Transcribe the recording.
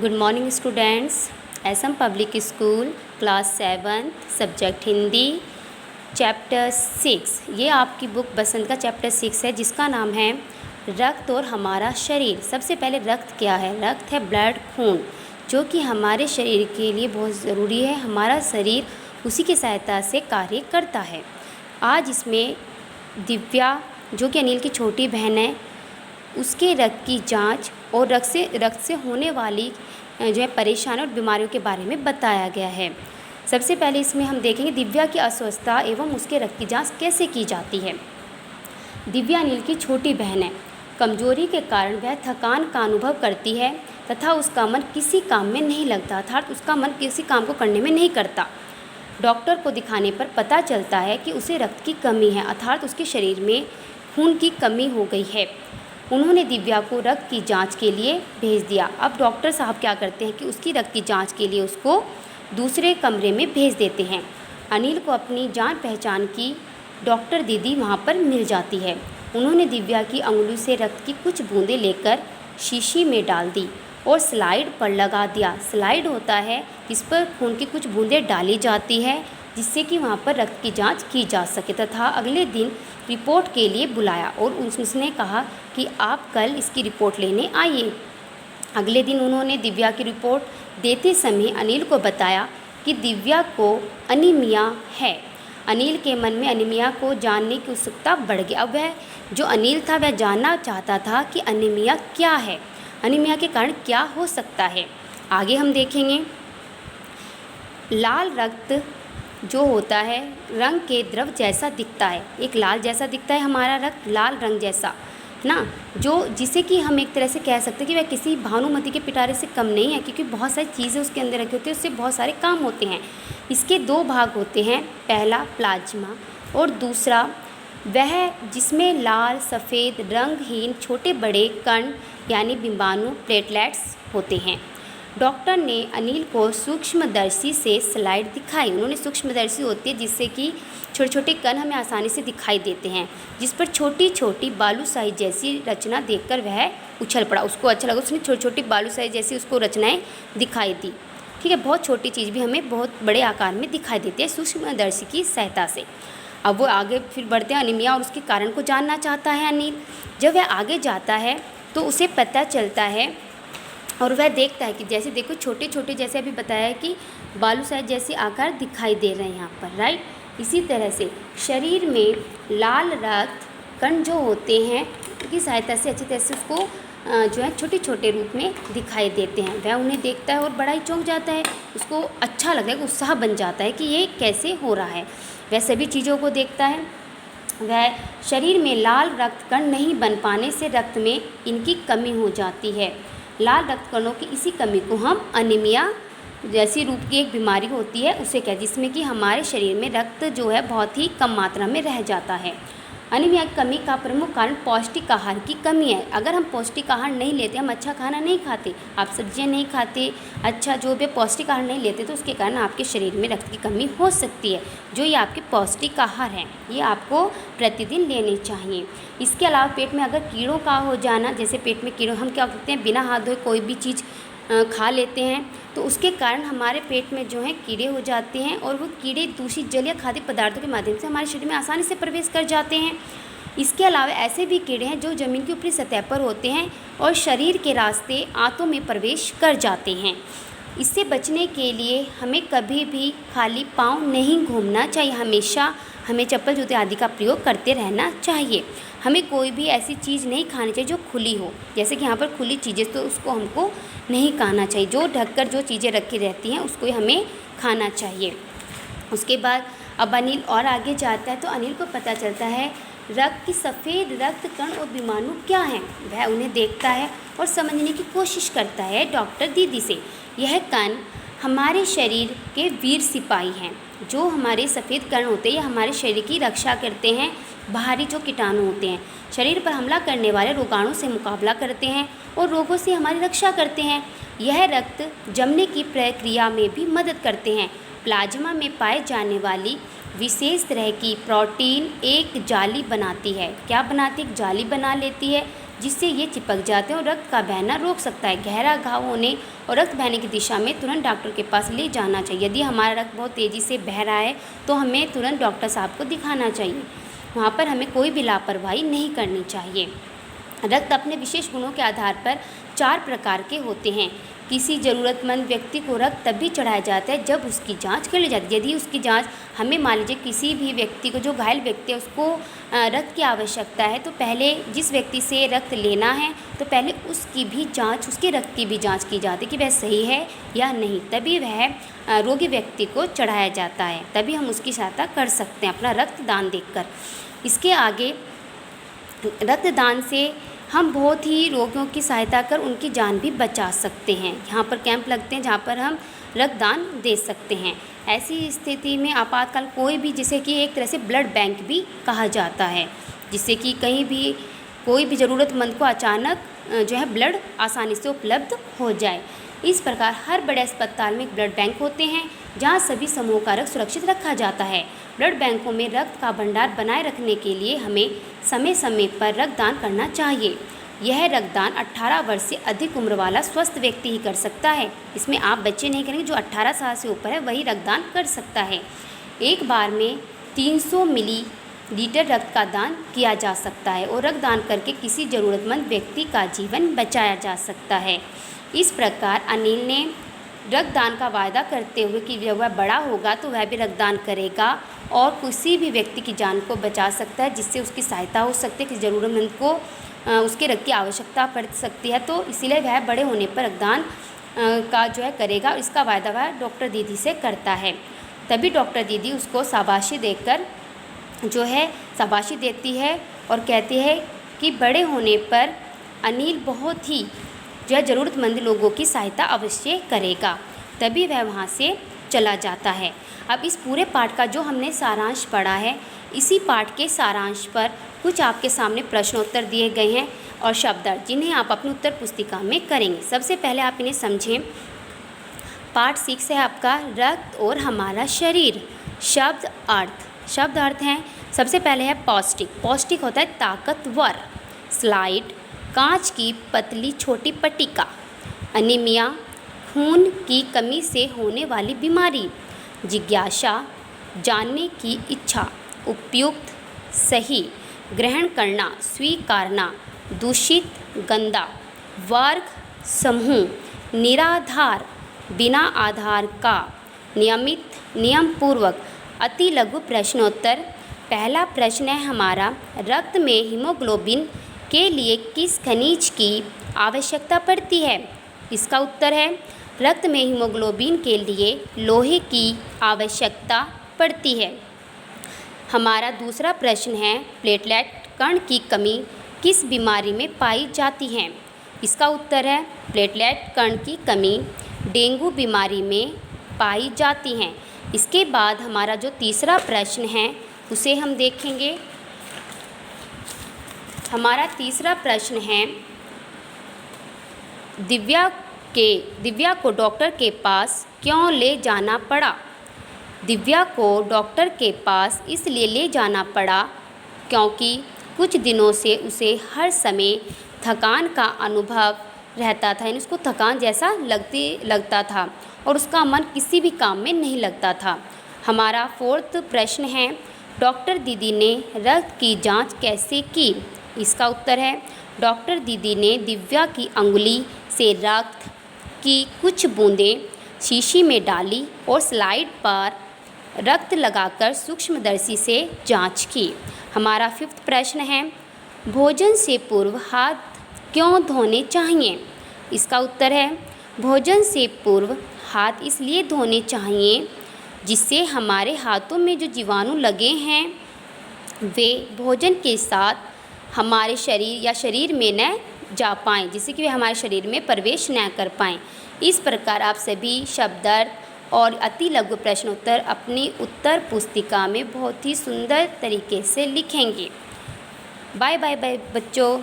Good morning students. SM public school class 7 subject Hindi chapter 6। ये आपकी book बसंत का chapter 6 है जिसका नाम है रक्त और हमारा शरीर। सबसे पहले रक्त क्या है? रक्त है ब्लड, खून, जो कि हमारे शरीर के लिए बहुत ज़रूरी है। हमारा शरीर उसी की सहायता से कार्य करता है। आज इसमें दिव्या, जो कि अनिल की छोटी बहन है, उसके रक्त की जांच और रक्त से होने वाली जो है परेशानी और बीमारियों के बारे में बताया गया है। सबसे पहले इसमें हम देखेंगे दिव्या की अस्वस्थता एवं उसके रक्त की जांच कैसे की जाती है। दिव्या अनिल की छोटी बहन है। कमजोरी के कारण वह थकान का अनुभव करती है तथा उसका मन किसी काम में नहीं लगता, अर्थात उसका मन किसी काम को करने में नहीं करता। डॉक्टर को दिखाने पर पता चलता है कि उसे रक्त की कमी है, अर्थात उसके शरीर में खून की कमी हो गई है। उन्होंने दिव्या को रक्त की जांच के लिए भेज दिया। अब डॉक्टर साहब क्या करते हैं कि उसकी रक्त की जांच के लिए उसको दूसरे कमरे में भेज देते हैं। अनिल को अपनी जान पहचान की डॉक्टर दीदी वहां पर मिल जाती है। उन्होंने दिव्या की अंगुली से रक्त की कुछ बूंदें लेकर शीशी में डाल दी और स्लाइड पर लगा दिया। स्लाइड होता है जिस पर खून की कुछ बूंदें डाली जाती है जिससे कि वहाँ पर रक्त की जांच की जा सके, तथा अगले दिन रिपोर्ट के लिए बुलाया और उसने कहा कि आप कल इसकी रिपोर्ट लेने आइए। अगले दिन उन्होंने दिव्या की रिपोर्ट देते समय अनिल को बताया कि दिव्या को अनीमिया है। अनिल के मन में अनीमिया को जानने की उत्सुकता बढ़ गई। अब वह जो अनिल था वह जानना चाहता था कि अनीमिया क्या है, अनीमिया के कारण क्या हो सकता है। आगे हम देखेंगे लाल रक्त जो होता है रंग के द्रव जैसा दिखता है। एक लाल जैसा दिखता है हमारा रक्त, लाल रंग जैसा ना, जो जिसे कि हम एक तरह से कह सकते हैं कि वह किसी भानुमति के पिटारे से कम नहीं है, क्योंकि बहुत सारी चीज़ें उसके अंदर रखी होती है, उससे बहुत सारे काम होते हैं। इसके दो भाग होते हैं, पहला प्लाज्मा और दूसरा वह जिसमें लाल सफ़ेद रंगहीन छोटे बड़े कण यानी बिंबाणु प्लेटलेट्स होते हैं। डॉक्टर ने अनिल को सूक्ष्मदर्शी से स्लाइड दिखाई। उन्होंने सूक्ष्मदर्शी होती है जिससे कि छोटे छोटे कण हमें आसानी से दिखाई देते हैं, जिस पर छोटी छोटी बालू साइज जैसी रचना देखकर वह उछल पड़ा। उसको अच्छा लगा, उसने छोटी छोटी बालू साइज जैसी उसको रचनाएं दिखाई दी। ठीक है, बहुत छोटी चीज़ भी हमें बहुत बड़े आकार में दिखाई देती है सूक्ष्मदर्शी की सहायता से। अब वो आगे फिर बढ़ते हैं, अनीमिया और उसके कारण को जानना चाहता है अनिल। जब वह आगे जाता है तो उसे पता चलता है और वह देखता है कि जैसे देखो छोटे छोटे, जैसे अभी बताया है कि बालू साइज जैसे आकार दिखाई दे रहे हैं यहाँ पर, राइट। इसी तरह से शरीर में लाल रक्त कण जो होते हैं उनकी सहायता से अच्छी तरह से उसको जो है छोटे छोटे रूप में दिखाई देते हैं। वह उन्हें देखता है और बड़ा ही चौंक जाता है, उसको अच्छा लगता है, उत्साह बन जाता है कि ये कैसे हो रहा है। वह सभी चीज़ों को देखता है। वह शरीर में लाल रक्त कण नहीं बन पाने से रक्त में इनकी कमी हो जाती है। लाल रक्त कणों की इसी कमी को हम अनीमिया जैसी रूप की एक बीमारी होती है उसे कहते हैं, जिसमें कि हमारे शरीर में रक्त जो है बहुत ही कम मात्रा में रह जाता है। अनीमिया की कमी का प्रमुख कारण पौष्टिक आहार की कमी है। अगर हम पौष्टिक आहार नहीं लेते, हम अच्छा खाना नहीं खाते, आप सब्जियां नहीं खाते, अच्छा जो भी पौष्टिक आहार नहीं लेते, तो उसके कारण आपके शरीर में रक्त की कमी हो सकती है। जो ये आपके पौष्टिक आहार हैं ये आपको प्रतिदिन लेने चाहिए। इसके अलावा पेट में अगर कीड़ों का हो जाना, जैसे पेट में कीड़ों, हम क्या करते हैं बिना हाथ धोए कोई भी चीज़ खा लेते हैं तो उसके कारण हमारे पेट में जो है कीड़े हो जाते हैं और वो कीड़े दूषित जल या खाद्य पदार्थों के माध्यम से हमारे शरीर में आसानी से प्रवेश कर जाते हैं। इसके अलावा ऐसे भी कीड़े हैं जो ज़मीन की ऊपरी सतह पर होते हैं और शरीर के रास्ते आंतों में प्रवेश कर जाते हैं। इससे बचने के लिए हमें कभी भी खाली पाँव नहीं घूमना चाहिए, हमेशा हमें चप्पल जूते आदि का प्रयोग करते रहना चाहिए। हमें कोई भी ऐसी चीज़ नहीं खानी चाहिए जो खुली हो, जैसे कि यहाँ पर खुली चीज़ें, तो उसको हमको नहीं खाना चाहिए। जो ढककर जो चीज़ें रखी रहती हैं उसको हमें खाना चाहिए। उसके बाद अब अनिल और आगे जाता है तो अनिल को पता चलता है रक्त की सफ़ेद रक्त कण और बीमाणु क्या हैं। वह उन्हें देखता है और समझने की कोशिश करता है डॉक्टर दीदी से। यह कण हमारे शरीर के वीर सिपाही हैं। जो हमारे सफ़ेद कण होते हैं ये हमारे शरीर की रक्षा करते हैं। बाहरी जो कीटाणु होते हैं शरीर पर हमला करने वाले रोगाणु से मुकाबला करते हैं और रोगों से हमारी रक्षा करते हैं। यह रक्त जमने की प्रक्रिया में भी मदद करते हैं। प्लाज्मा में पाए जाने वाली विशेष तरह की प्रोटीन एक जाली बनाती है। क्या बनाती है? एक जाली बना लेती है जिससे ये चिपक जाते हैं और रक्त का बहना रोक सकता है। गहरा घाव होने और रक्त बहने की दिशा में तुरंत डॉक्टर के पास ले जाना चाहिए। यदि हमारा रक्त बहुत तेज़ी से बह रहा है तो हमें तुरंत डॉक्टर साहब को दिखाना चाहिए। वहाँ पर हमें कोई भी लापरवाही नहीं करनी चाहिए। रक्त अपने विशेष गुणों के आधार पर 4 प्रकार के होते हैं। किसी ज़रूरतमंद व्यक्ति को रक्त तभी चढ़ाया जाता है जब उसकी जांच कर ली जाती है। यदि उसकी जांच, हमें मान लीजिए किसी भी व्यक्ति को, जो घायल व्यक्ति है, उसको रक्त की आवश्यकता है, तो पहले जिस व्यक्ति से रक्त लेना है तो पहले उसकी भी जांच, उसके रक्त की भी जांच की जाती है कि वह सही है या नहीं, तभी वह रोगी व्यक्ति को चढ़ाया जाता है। तभी हम उसकी सहायता कर सकते हैं अपना रक्तदान देकर। इसके आगे रक्तदान से हम बहुत ही रोगियों की सहायता कर उनकी जान भी बचा सकते हैं। यहाँ पर कैंप लगते हैं जहाँ पर हम रक्तदान दे सकते हैं। ऐसी स्थिति में आपातकाल कोई भी, जिसे कि एक तरह से ब्लड बैंक भी कहा जाता है, जिससे कि कहीं भी कोई भी ज़रूरतमंद को अचानक जो है ब्लड आसानी से उपलब्ध हो जाए। इस प्रकार हर बड़े अस्पताल में एक ब्लड बैंक होते हैं जहाँ सभी समूहों का रक्त सुरक्षित रखा जाता है। ब्लड बैंकों में रक्त का भंडार बनाए रखने के लिए हमें समय समय पर रक्तदान करना चाहिए। यह रक्तदान 18 वर्ष से अधिक उम्र वाला स्वस्थ व्यक्ति ही कर सकता है। इसमें आप बच्चे नहीं करेंगे, जो 18 साल से ऊपर है वही रक्तदान कर सकता है। एक बार में 300 मिलीलीटर रक्त का दान किया जा सकता है और रक्तदान करके किसी ज़रूरतमंद व्यक्ति का जीवन बचाया जा सकता है। इस प्रकार अनिल ने रक्तदान का वायदा करते हुए कि जब वह बड़ा होगा तो वह भी रक्तदान करेगा और किसी भी व्यक्ति की जान को बचा सकता है, जिससे उसकी सहायता हो सकती है, कि ज़रूरतमंद को उसके रक्त की आवश्यकता पड़ सकती है। तो इसीलिए वह बड़े होने पर रक्तदान का जो है करेगा। इसका वायदा वह डॉक्टर दीदी से करता है। तभी डॉक्टर दीदी उसको शाबाशी देकर जो है शाबाशी देती है और कहती है कि बड़े होने पर अनिल बहुत ही जो है ज़रूरतमंद लोगों की सहायता अवश्य करेगा। तभी वह वहाँ से चला जाता है। अब इस पूरे पाठ का जो हमने सारांश पढ़ा है, इसी पाठ के सारांश पर कुछ आपके सामने प्रश्न उत्तर दिए गए हैं और शब्दार्थ, जिन्हें आप अपनी उत्तर पुस्तिका में करेंगे। सबसे पहले आप इन्हें समझें। पार्ट 6 है आपका रक्त और हमारा शरीर। शब्द अर्थ। शब्द अर्थ हैं, सबसे पहले है पौष्टिक। पौष्टिक होता है ताकतवर। स्लाइड, कांच की पतली छोटी पट्टिका। अनीमिया, खून की कमी से होने वाली बीमारी। जिज्ञासा, जानने की इच्छा। उपयुक्त, सही। ग्रहण करना, स्वीकारना। दूषित, गंदा। वर्ग, समूह। निराधार, बिना आधार का। नियमित, नियमपूर्वक। अति लघु प्रश्नोत्तर। पहला प्रश्न है हमारा, रक्त में हीमोग्लोबिन के लिए किस खनिज की आवश्यकता पड़ती है? इसका उत्तर है, रक्त में हीमोग्लोबिन के लिए लोहे की आवश्यकता पड़ती है। हमारा दूसरा प्रश्न है, प्लेटलेट कण की कमी किस बीमारी में पाई जाती है? इसका उत्तर है, प्लेटलेट कण की कमी डेंगू बीमारी में पाई जाती हैं। इसके बाद हमारा जो तीसरा प्रश्न है उसे हम देखेंगे। हमारा तीसरा प्रश्न है, दिव्या को डॉक्टर के पास क्यों ले जाना पड़ा? दिव्या को डॉक्टर के पास इसलिए ले जाना पड़ा क्योंकि कुछ दिनों से उसे हर समय थकान का अनुभव रहता था, यानी उसको थकान जैसा लगता था और उसका मन किसी भी काम में नहीं लगता था। हमारा फोर्थ प्रश्न है, डॉक्टर दीदी ने रक्त की जांच कैसे की? इसका उत्तर है, डॉक्टर दीदी ने दिव्या की अंगुली से रक्त की कुछ बूंदें शीशी में डाली और स्लाइड पर रक्त लगाकर सूक्ष्मदर्शी से जांच की। हमारा फिफ्थ प्रश्न है, भोजन से पूर्व हाथ क्यों धोने चाहिए? इसका उत्तर है, भोजन से पूर्व हाथ इसलिए धोने चाहिए जिससे हमारे हाथों में जो जीवाणु लगे हैं वे भोजन के साथ हमारे शरीर या शरीर में न जा पाएँ, जिससे कि वे हमारे शरीर में प्रवेश न कर पाएँ। इस प्रकार आप सभी शब्दार्थ और अति लघु प्रश्नोत्तर अपनी उत्तर पुस्तिका में बहुत ही सुंदर तरीके से लिखेंगे। बाय बाय बाय बच्चों।